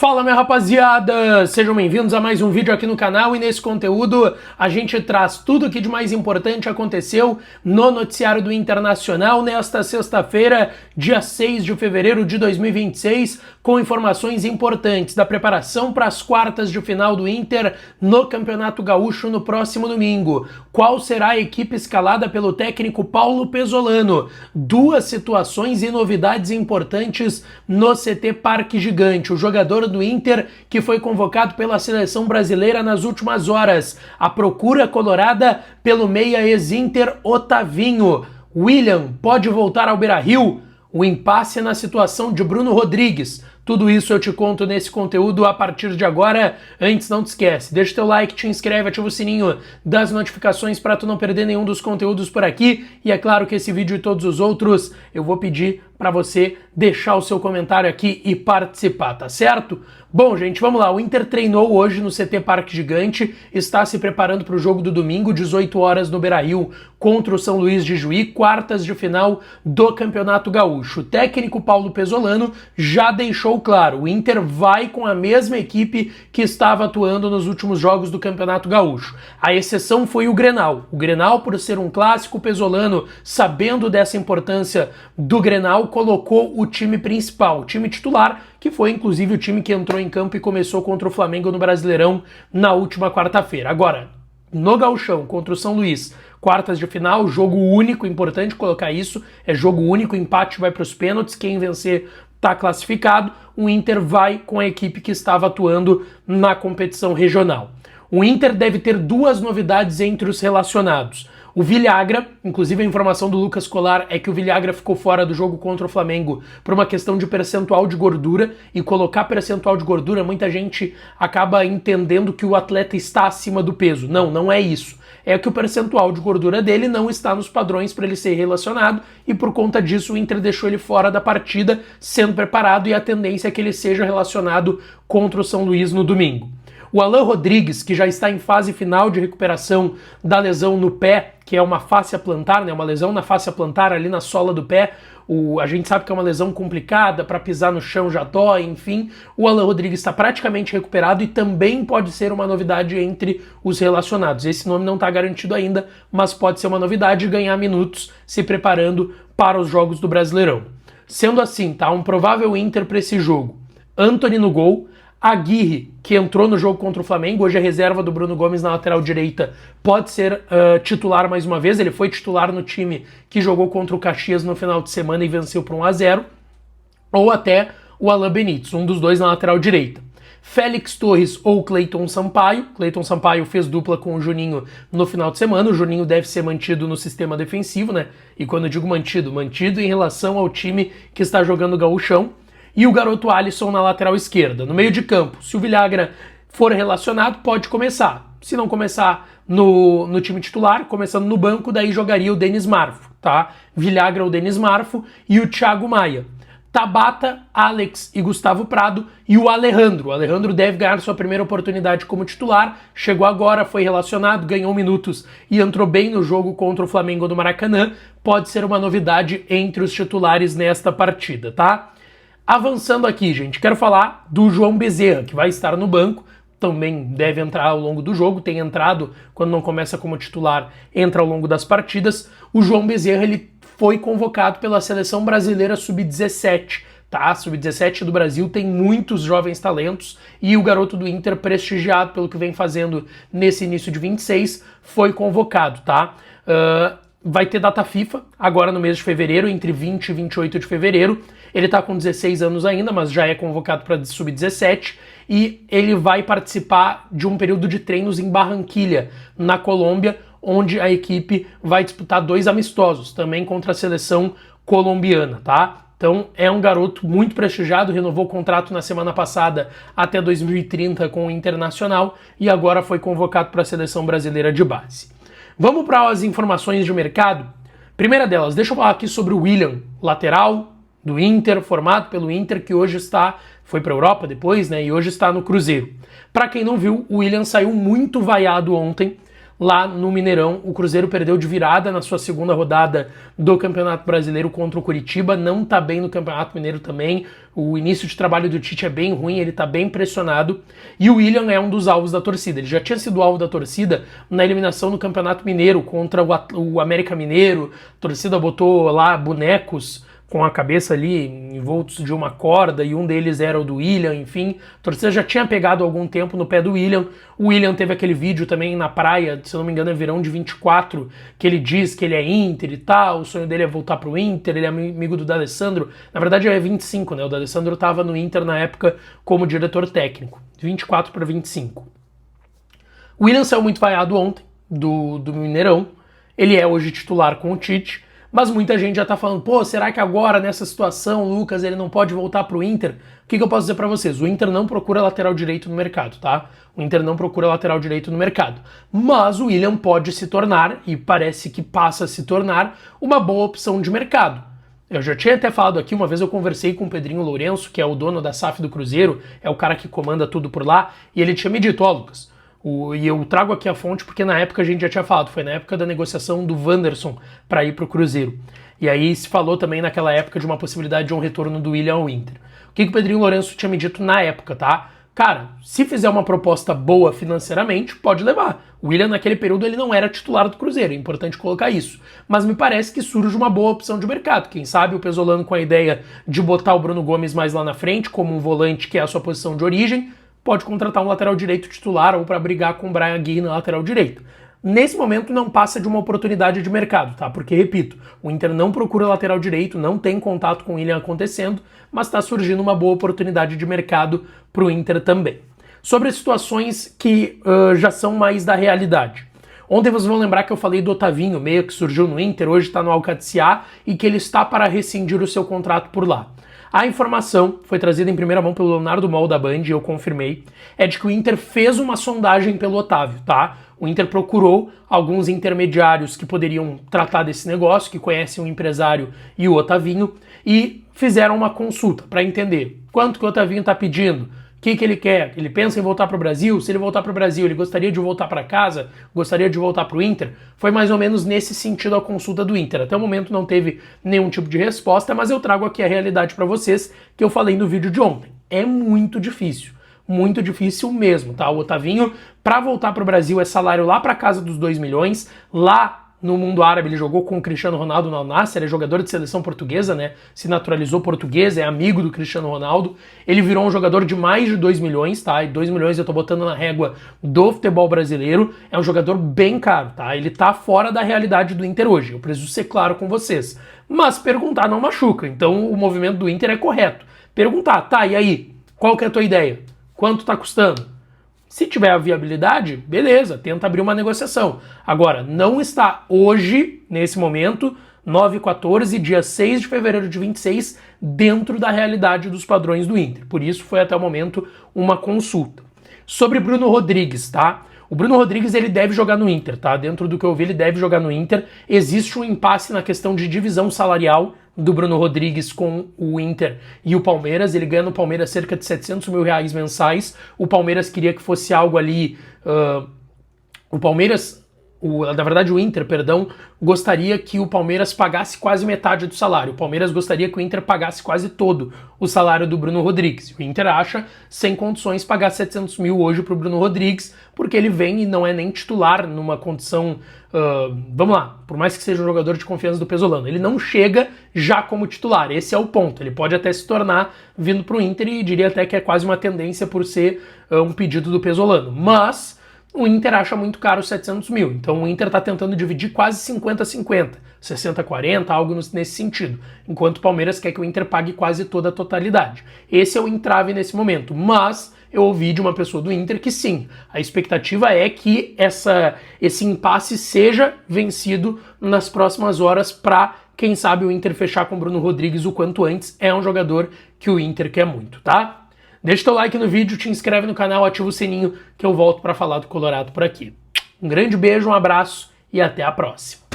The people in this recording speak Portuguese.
Fala, minha rapaziada! Sejam bem-vindos a mais um vídeo aqui no canal, e nesse conteúdo a gente traz tudo o que de mais importante aconteceu no noticiário do Internacional nesta sexta-feira, dia 6 de fevereiro de 2026, com informações importantes da preparação para as quartas de final do Inter no Campeonato Gaúcho no próximo domingo. Qual será a equipe escalada pelo técnico Paulo Pezzolano? Duas situações e novidades importantes no CT Parque Gigante. O jogador do Inter que foi convocado pela seleção brasileira nas últimas horas. A procura colorada pelo meia ex-Inter Otavinho. William pode voltar ao Beira-Rio? O impasse na situação de Bruno Rodrigues. Tudo isso eu te conto nesse conteúdo a partir de agora. Antes, não te esquece, deixa teu like, te inscreve, ativa o sininho das notificações para tu não perder nenhum dos conteúdos por aqui. E é claro que esse vídeo e todos os outros eu vou pedir para você deixar o seu comentário aqui e participar, tá certo? Bom, gente, vamos lá. O Inter treinou hoje no CT Parque Gigante, está se preparando para o jogo do domingo, 18 horas no Beira-Rio, contra o São Luís de Juí, quartas de final do Campeonato Gaúcho. O técnico Paulo Pezzolano já deixou claro, o Inter vai com a mesma equipe que estava atuando nos últimos jogos do Campeonato Gaúcho. A exceção foi o Grenal. O Grenal, por ser um clássico, Pezzolano, sabendo dessa importância do Grenal, colocou o time principal, o time titular, que foi inclusive o time que entrou em campo e começou contra o Flamengo no Brasileirão na última quarta-feira. Agora, no Gauchão, contra o São Luís, quartas de final, jogo único, importante colocar isso, é jogo único, empate vai para os pênaltis, quem vencer está classificado. O Inter vai com a equipe que estava atuando na competição regional. O Inter deve ter duas novidades entre os relacionados. O Villagra, inclusive a informação do Lucas Colar é que o Villagra ficou fora do jogo contra o Flamengo por uma questão de percentual de gordura, e colocar percentual de gordura, muita gente acaba entendendo que o atleta está acima do peso. Não, não é isso. É que o percentual de gordura dele não está nos padrões para ele ser relacionado, e por conta disso o Inter deixou ele fora da partida, sendo preparado, e a tendência é que ele seja relacionado contra o São Luís no domingo. O Alan Rodrigues, que já está em fase final de recuperação da lesão no pé, que é uma fáscia plantar, né? Uma lesão na fáscia plantar ali na sola do pé. A gente sabe que é uma lesão complicada, para pisar no chão já dói, enfim. O Alan Rodrigues está praticamente recuperado e também pode ser uma novidade entre os relacionados. Esse nome não está garantido ainda, mas pode ser uma novidade e ganhar minutos se preparando para os jogos do Brasileirão. Sendo assim, tá? Um provável Inter para esse jogo. Antony no gol. Aguirre, que entrou no jogo contra o Flamengo, hoje é reserva do Bruno Gomes na lateral direita, pode ser titular mais uma vez. Ele foi titular no time que jogou contra o Caxias no final de semana e venceu por 1-0. Ou até o Alan Benítez, um dos dois na lateral direita. Félix Torres ou Cleiton Sampaio. Cleiton Sampaio fez dupla com o Juninho no final de semana. O Juninho deve ser mantido no sistema defensivo, né? E quando eu digo mantido, mantido em relação ao time que está jogando o Gauchão. E o garoto Alisson na lateral esquerda. No meio de campo, se o Villagra for relacionado, pode começar. Se não começar no time titular, começando no banco, daí jogaria o Denis Marfo, tá? Villagra ou Denis Marfo e o Thiago Maia. Tabata, Alex e Gustavo Prado e o Alejandro. O Alejandro deve ganhar sua primeira oportunidade como titular. Chegou agora, foi relacionado, ganhou minutos e entrou bem no jogo contra o Flamengo do Maracanã. Pode ser uma novidade entre os titulares nesta partida, tá? Avançando aqui, gente, quero falar do João Bezerra, que vai estar no banco, também deve entrar ao longo do jogo, tem entrado, quando não começa como titular, entra ao longo das partidas. O João Bezerra, ele foi convocado pela Seleção Brasileira Sub-17, tá? Sub-17 do Brasil tem muitos jovens talentos, e o garoto do Inter, prestigiado pelo que vem fazendo nesse início de 26, foi convocado, tá? Vai ter data FIFA, agora no mês de fevereiro, entre 20 e 28 de fevereiro. Ele tá com 16 anos ainda, mas já é convocado para Sub-17, e ele vai participar de um período de treinos em Barranquilha, na Colômbia, onde a equipe vai disputar 2 amistosos, também contra a seleção colombiana, tá? Então é um garoto muito prestigiado, renovou o contrato na semana passada até 2030 com o Internacional, e agora foi convocado para a seleção brasileira de base. Vamos para as informações de mercado. Primeira delas, deixa eu falar aqui sobre o William, lateral do Inter, formado pelo Inter, que hoje foi para a Europa depois, né, e hoje está no Cruzeiro. Para quem não viu, o William saiu muito vaiado ontem lá no Mineirão. O Cruzeiro perdeu de virada na sua segunda rodada do Campeonato Brasileiro contra o Curitiba, não tá bem no Campeonato Mineiro também. O início de trabalho do Tite é bem ruim, ele tá bem pressionado, e o William é um dos alvos da torcida. Ele já tinha sido alvo da torcida na eliminação do Campeonato Mineiro contra o América Mineiro. A torcida botou lá bonecos com a cabeça ali envoltos de uma corda, e um deles era o do William, enfim. A torcida já tinha pegado algum tempo no pé do William. O William teve aquele vídeo também na praia, se eu não me engano é verão de 24, que ele diz que ele é Inter e tal, o sonho dele é voltar pro Inter, ele é amigo do D'Alessandro. Na verdade é 25, né? O D'Alessandro tava no Inter na época como diretor técnico, 24 para 25. O William saiu muito vaiado ontem do Mineirão, ele é hoje titular com o Tite, mas muita gente já tá falando, pô, será que agora, nessa situação, o Lucas, ele não pode voltar pro Inter? O que eu posso dizer pra vocês? O Inter não procura lateral direito no mercado, tá? O Inter não procura lateral direito no mercado. Mas o William pode se tornar, e parece que passa a se tornar, uma boa opção de mercado. Eu já tinha até falado aqui, uma vez eu conversei com o Pedrinho Lourenço, que é o dono da SAF do Cruzeiro, é o cara que comanda tudo por lá, e ele tinha me dito, ó, Lucas, e eu trago aqui a fonte porque na época a gente já tinha falado, foi na época da negociação do Wanderson para ir para o Cruzeiro. E aí se falou também naquela época de uma possibilidade de um retorno do William ao Inter. O que o Pedrinho Lourenço tinha me dito na época, tá? Cara, se fizer uma proposta boa financeiramente, pode levar. O William naquele período ele não era titular do Cruzeiro, é importante colocar isso. Mas me parece que surge uma boa opção de mercado. Quem sabe o Pesolano com a ideia de botar o Bruno Gomes mais lá na frente, como um volante que é a sua posição de origem, pode contratar um lateral direito titular ou para brigar com o Brian Aguirre na lateral direita. Nesse momento não passa de uma oportunidade de mercado, tá? Porque, repito, o Inter não procura lateral direito, não tem contato com o William acontecendo, mas está surgindo uma boa oportunidade de mercado para o Inter também. Sobre as situações que já são mais da realidade. Ontem vocês vão lembrar que eu falei do Otavinho, meio que surgiu no Inter, hoje está no Alcaciá, e que ele está para rescindir o seu contrato por lá. A informação foi trazida em primeira mão pelo Leonardo Mol da Band, e eu confirmei, é de que o Inter fez uma sondagem pelo Otávio, tá? O Inter procurou alguns intermediários que poderiam tratar desse negócio, que conhecem o empresário e o Otavinho, e fizeram uma consulta para entender quanto que o Otavinho está pedindo, o que ele quer, ele pensa em voltar para o Brasil, se ele voltar para o Brasil, ele gostaria de voltar para casa, gostaria de voltar para o Inter. Foi mais ou menos nesse sentido a consulta do Inter. Até o momento não teve nenhum tipo de resposta, mas eu trago aqui a realidade para vocês que eu falei no vídeo de ontem. É muito difícil mesmo, tá? O Otavinho, para voltar para o Brasil, é salário lá para casa dos 2 milhões, lá no mundo árabe ele jogou com o Cristiano Ronaldo no Al Nassr, é jogador de seleção portuguesa, né? Se naturalizou português, é amigo do Cristiano Ronaldo. Ele virou um jogador de mais de 2 milhões, tá? E 2 milhões eu tô botando na régua do futebol brasileiro. É um jogador bem caro, tá? Ele tá fora da realidade do Inter hoje, eu preciso ser claro com vocês. Mas perguntar não machuca, então o movimento do Inter é correto. Perguntar, tá, e aí? Qual que é a tua ideia? Quanto tá custando? Se tiver a viabilidade, beleza, tenta abrir uma negociação. Agora, não está hoje, nesse momento, 9/14, dia 6 de fevereiro de 26, dentro da realidade dos padrões do Inter. Por isso foi até o momento uma consulta. Sobre Bruno Rodrigues, tá? O Bruno Rodrigues ele deve jogar no Inter, tá? Dentro do que eu vi, ele deve jogar no Inter. Existe um impasse na questão de divisão salarial do Bruno Rodrigues com o Inter e o Palmeiras. Ele ganha no Palmeiras cerca de 700 mil reais mensais. O Palmeiras queria que fosse algo ali... Na verdade o Inter, perdão, gostaria que o Palmeiras pagasse quase metade do salário. O Palmeiras gostaria que o Inter pagasse quase todo o salário do Bruno Rodrigues. O Inter acha sem condições pagar 700 mil hoje para o Bruno Rodrigues, porque ele vem e não é nem titular numa condição... vamos lá, por mais que seja um jogador de confiança do Pesolano, ele não chega já como titular, esse é o ponto. Ele pode até se tornar vindo para o Inter e diria até que é quase uma tendência por ser um pedido do Pesolano, mas... o Inter acha muito caro os 700 mil, então o Inter está tentando dividir quase 50-50, 60-40, algo nesse sentido, enquanto o Palmeiras quer que o Inter pague quase toda a totalidade. Esse é o entrave nesse momento, mas eu ouvi de uma pessoa do Inter que sim, a expectativa é que esse impasse seja vencido nas próximas horas para, quem sabe, o Inter fechar com o Bruno Rodrigues o quanto antes. É um jogador que o Inter quer muito, tá? Deixa teu like no vídeo, te inscreve no canal, ativa o sininho que eu volto para falar do Colorado por aqui. Um grande beijo, um abraço e até a próxima.